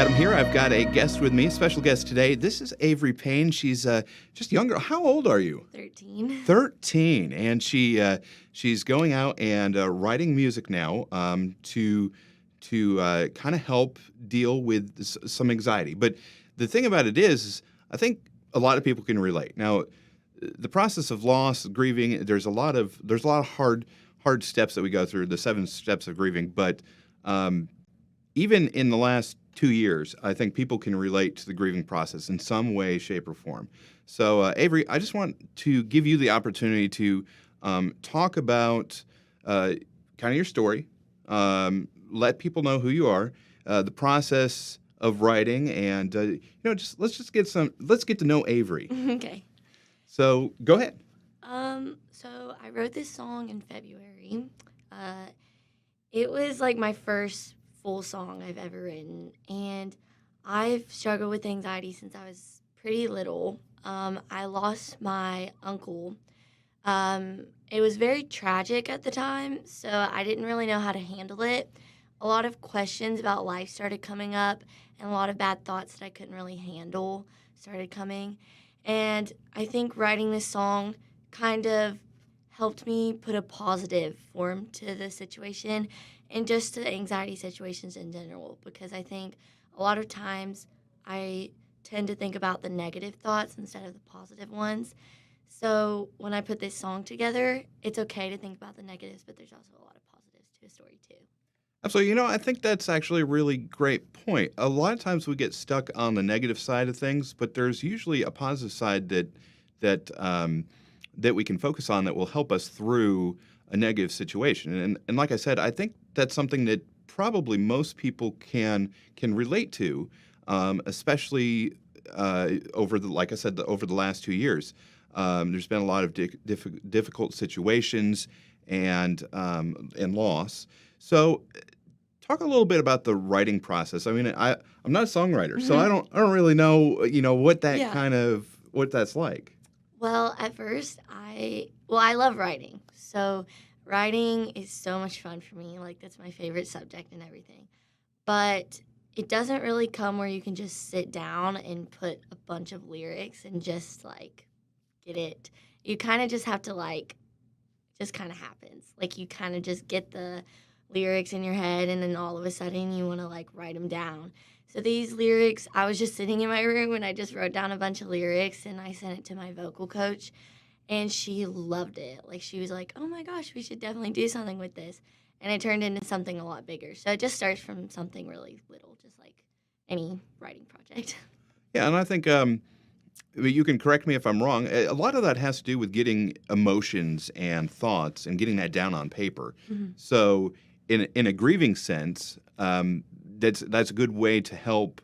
Adam here. I've got a guest with me, special guest today. This is Avery Payne. She's just younger. How old are you? 13. 13, and she's going out and writing music now to kind of help deal with some anxiety. But the thing about it is, I think a lot of people can relate. Now, the process of loss, grieving, there's a lot of hard steps that we go through, the 7 steps of grieving. But even in the last 2 years, I think people can relate to the grieving process in some way, shape, or form. So, Avery, I just want to give you the opportunity to talk about kind of your story, let people know who you are, the process of writing, and let's get to know Avery. Okay. So, go ahead. So I wrote this song in February. It was like my first full song I've ever written, and I've struggled with anxiety since I was pretty little. I lost my uncle. It was very tragic at the time, so I didn't really know how to handle it. A lot of questions about life started coming up, and a lot of bad thoughts that I couldn't really handle started coming. And I think writing this song kind of helped me put a positive form to the situation and just to anxiety situations in general, because I think a lot of times I tend to think about the negative thoughts instead of the positive ones. So when I put this song together, it's okay to think about the negatives, but there's also a lot of positives to a story too. Absolutely. I think that's actually a really great point. A lot of times we get stuck on the negative side of things, but there's usually a positive side that we can focus on that will help us through a negative situation. And like I said, I think that's something that probably most people can relate to, especially over the last 2 years. There's been a lot of difficult situations and loss. So, talk a little bit about the writing process. I mean, I'm not a songwriter, so I don't really know, what what that's like. Well, at first, I love writing. So writing is so much fun for me. Like, that's my favorite subject and everything. But it doesn't really come where you can just sit down and put a bunch of lyrics and just, get it. You kind of just have to, just kind of happens. Like, you kind of just get the lyrics in your head, and then all of a sudden you want to, write them down. So these lyrics, I was just sitting in my room and I just wrote down a bunch of lyrics and I sent it to my vocal coach, and she loved it. She was like, oh my gosh, we should definitely do something with this. And it turned into something a lot bigger. So it just starts from something really little, just like any writing project. Yeah, and I think you can correct me if I'm wrong. A lot of that has to do with getting emotions and thoughts and getting that down on paper. Mm-hmm. So in a grieving sense, that's a good way to help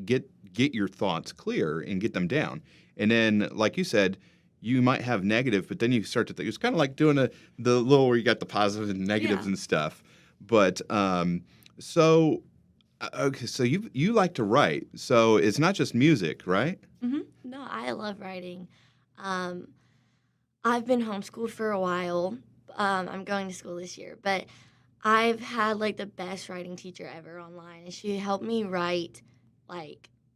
get your thoughts clear and get them down. And then, like you said, you might have negative, but then you start to think it's kind of like doing the little where you got the positives and negatives and stuff. But okay, so you like to write, so it's not just music, right? Mm-hmm. No, I love writing. I've been homeschooled for a while. I'm going to school this year, but I've had the best writing teacher ever online, and she helped me write.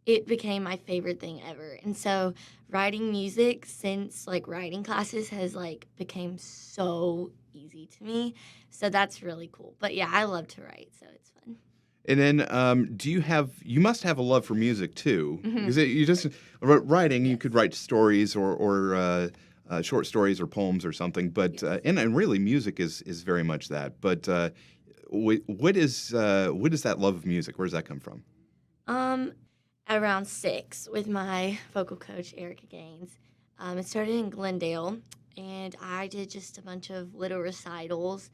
It became my favorite thing ever. And so writing music since writing classes has became so easy to me. So that's really cool. But yeah, I love to write, so it's fun. And then you must have a love for music too, because you just writing. Yes. You could write stories or short stories or poems or something, but yes. And really music is very much that. But what is that love of music? Where does that come from? Around 6 with my vocal coach, Erica Gaines. It started in Glendale, and I did just a bunch of little recitals,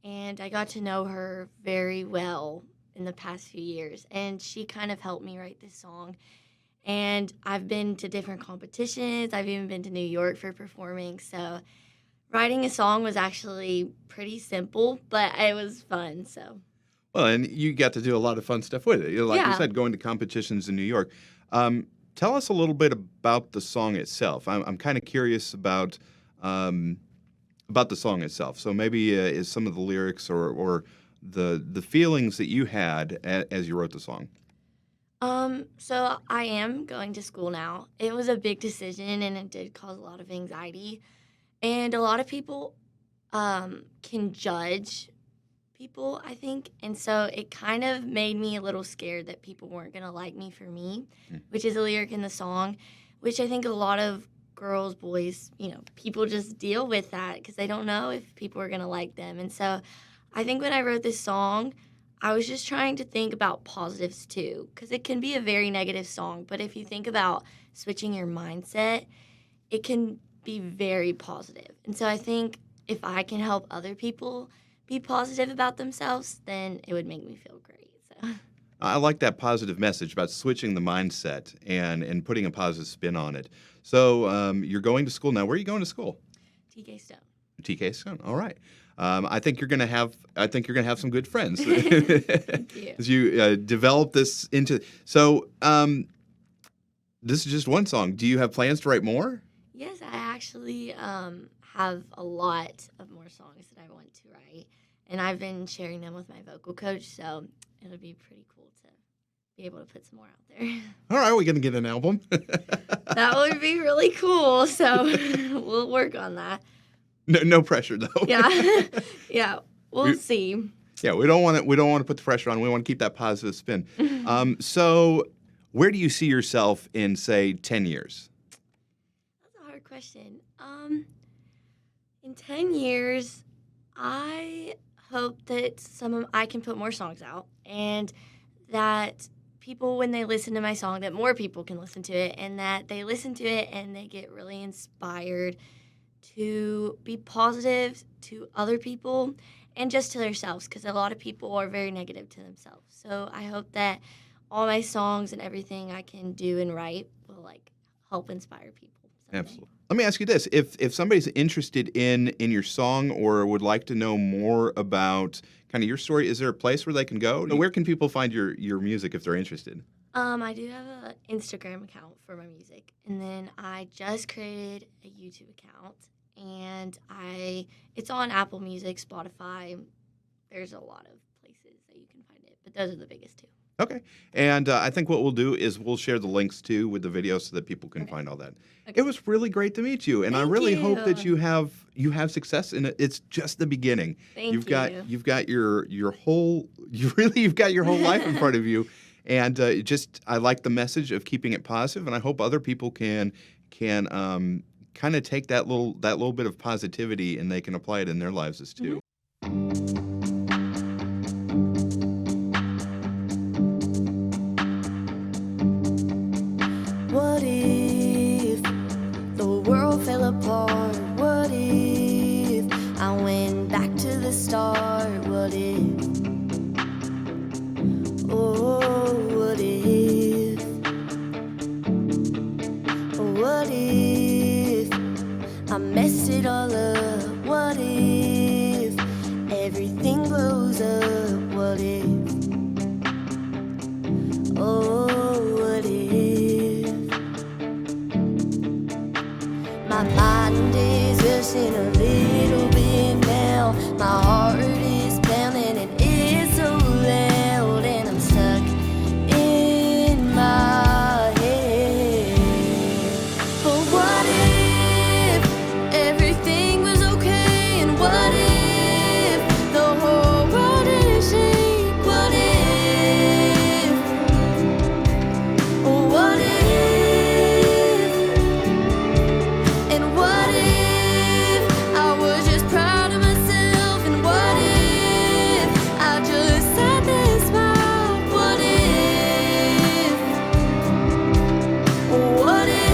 and I got to know her very well in the past few years, and she kind of helped me write this song. And I've been to different competitions. I've even been to New York for performing, so writing a song was actually pretty simple, but it was fun, so... Well, and you got to do a lot of fun stuff with it. You said, going to competitions in New York. Tell us a little bit about the song itself. I'm kind of curious about the song itself. So maybe is some of the lyrics or the feelings that you had as you wrote the song. So I am going to school now. It was a big decision and it did cause a lot of anxiety. And a lot of people can judge people, I think. And so it kind of made me a little scared that people weren't going to like me for me, which is a lyric in the song, which I think a lot of girls, boys, people just deal with that because they don't know if people are going to like them. And so I think when I wrote this song, I was just trying to think about positives too, because it can be a very negative song. But if you think about switching your mindset, it can be very positive. And so I think if I can help other people be positive about themselves, then it would make me feel great. So I like that positive message about switching the mindset and putting a positive spin on it. So you're going to school now. Where are you going to school? TK Stone. TK Stone. All right. I think you're gonna have some good friends Thank you. as you develop this into. So this is just one song. Do you have plans to write more? Yes, I actually have a lot of more songs that I want to write, and I've been sharing them with my vocal coach, so it'll be pretty cool to be able to put some more out there. All right, we're gonna get an album. That would be really cool, so we'll work on that. No pressure though. Yeah, we'll see. Yeah, we don't want to put the pressure on. We want to keep that positive spin. So where do you see yourself in, say, 10 years? That's a hard question. In 10 years, I hope that I can put more songs out, and that people, when they listen to my song, that more people can listen to it, and that they listen to it and they get really inspired to be positive to other people and just to themselves, because a lot of people are very negative to themselves. So I hope that all my songs and everything I can do and write will help inspire people someday. Absolutely. Let me ask you this: if somebody's interested in your song or would like to know more about kind of your story, is there a place where they can go? Where can people find your music if they're interested? I do have an Instagram account for my music, and then I just created a YouTube account, and it's on Apple Music, Spotify. There's a lot of places that you can find it, but those are the biggest two. Okay. And I think what we'll do is we'll share the links too with the video so that people can find all that. Okay. It was really great to meet you, and I really hope that you have success in it. It's just the beginning. You've got your whole life in front of you, and I like the message of keeping it positive, and I hope other people can kind of take that little bit of positivity and they can apply it in their lives as too. What if the world fell apart? What if I went back to the start? What if, oh, what if, what if I messed it all up? What if everything blows up? What if, oh, what if my mind is rushing a little bit now? My heart is pounding and it's so loud, and I'm stuck in my head. But what if everything was okay? And what if the whole world didn't shake? What if, oh, what if, and what if I was just proud of myself? And what if I just sat there and smiled? What if, what if,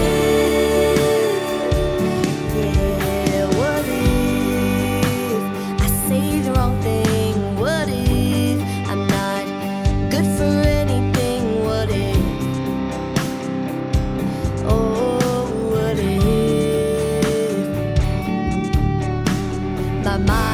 yeah, what if I say the wrong thing? What if I'm not good for anything? What if, oh, what if my mind